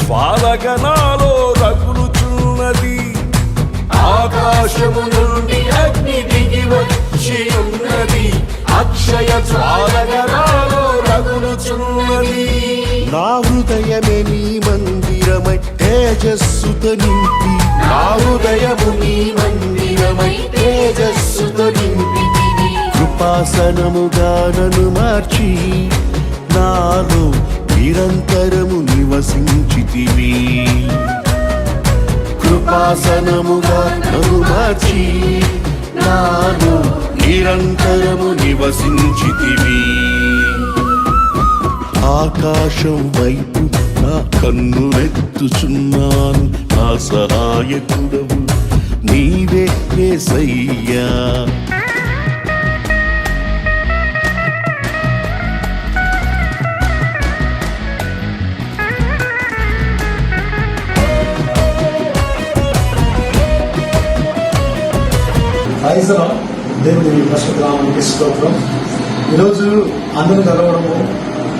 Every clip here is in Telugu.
జ్వాలగనాలో రగులుచున్నది. ఆకాశము నుండి అగ్ని దిగి వచ్చి ఉన్నది, అక్షయ జ్వాలగనాలో రగులుచున్నది. నా హృదయమే నీ మందిరమై తేజస్సుతో నింపి, నా హృదయము నీ మందిరమై తేజస్సుతో నింపి, కృపాసనముగా నన్ను మార్చి నాలో నిరంతరము నివసించితివి. కృపాసనముగా నన్ను మార్చి నాలో నిరంతరము నివసించితివి. ఆకాశం వైపు నా కన్నులెత్తుచున్నాను, నా సహాయకుడవు నీవే యేసయ్యా. దేవుని పరిశుద్ధ నామానికి స్తోత్రం. ఈరోజు అందరూ కలవడము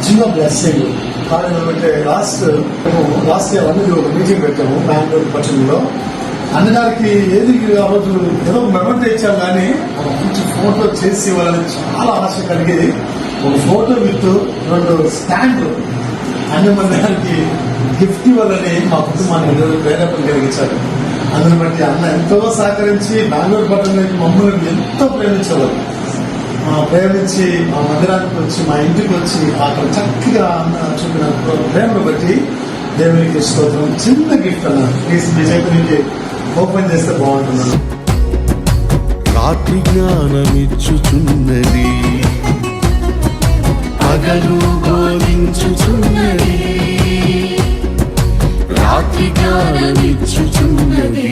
జీవ బ్లెస్సింగ్. కారణం ఏమంటే లాస్ట్ ఇయర్ అందరూ ఒక మీటింగ్ పెట్టాము బెంగళూరు పట్టణంలో. అన్నగారికి ఏది ఆ రోజు ఏదో మెమెంట్ ఇచ్చాం, కానీ ఒక మంచి ఫోటో చేసి ఇవ్వాలని చాలా ఆశ కలిగేది. ఒక ఫోటో విత్ 2 స్టాండ్లు అన్నగారికి గిఫ్ట్ ఇవ్వాలని మా కుటుంబాన్ని ప్రేరేపణ కలిగించారు. అందుని బట్టి అన్న ఎంతో సహకరించి బెంగళూరు పట్టణంలోకి మమ్మల్ని ఎంతో ప్రేమించేవారు. ప్రేమించి మా మందిరానికి వచ్చి మా ఇంటికి వచ్చి అక్కడ చక్కగా అన్న చూపిన ప్రేమను బట్టి దేవునికి స్తోత్రం. చిన్న గిఫ్ట్ అన్న, ప్లీజ్ మీ చేతి నుంచి ఓపెన్ చేస్తే బాగుంటున్నాను. రాత్రి జ్ఞానమిచ్చుచున్నది, పగలు బోధించుచున్నది. రాత్రి జ్ఞానమిచ్చుచున్నది.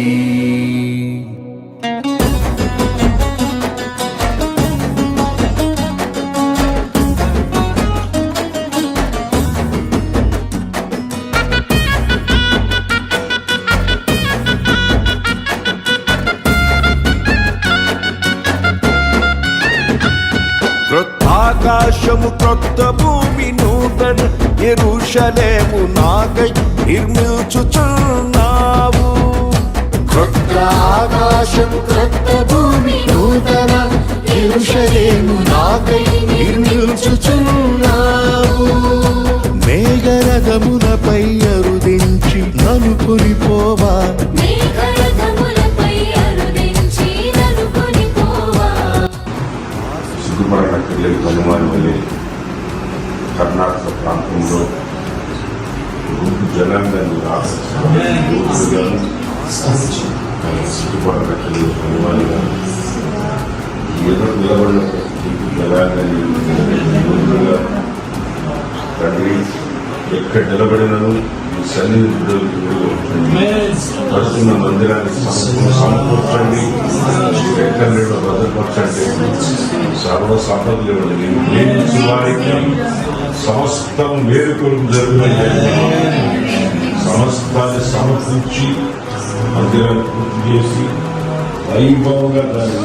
ఆకాశము క్రొత్త భూమి నూతన యెరూషలేము నాకై నిర్మించుచున్నావు. క్రొత్త ఆకాశం క్రొత్త భూమి నూతన యెరూషలేము నాకై నిర్మించుచున్నావు. మేఘరథములపై అరుదించి నన్ను కొనిపోవా, హనుమాన్ వల్లే కర్ణాటక ప్రాంతంలో జనాంగాన్ని చుట్టుపక్కల హనుమాన్ గారు ఎదురు నిలబడిన జనాంగాన్ని తండ్రి ఎక్కడ నిలబడినను ఈ సన్నిధి పడుతున్న మందిరాన్ని సమకూర్చండి, ఎక్కడ భద్రపరచండి. సర్వ సంపదలు ఇవ్వండి. వారికి సమస్తం వేడుకలు జరుగుతాయి. సమస్తాన్ని సమకూర్చి మందిరాన్ని పూర్తి చేసి వైభవంగా దాన్ని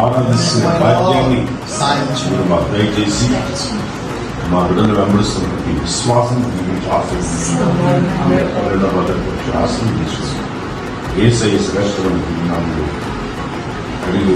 ఆరాధిస్తున్న భాగ్యాన్ని మాకు దయచేసి మా బిడ్డలు వెంబడిస్తున్నటువంటి విశ్వాసం ఆశీర్వదించి యేసయ్య శ్రేష్ఠమైన నామములో అడిగి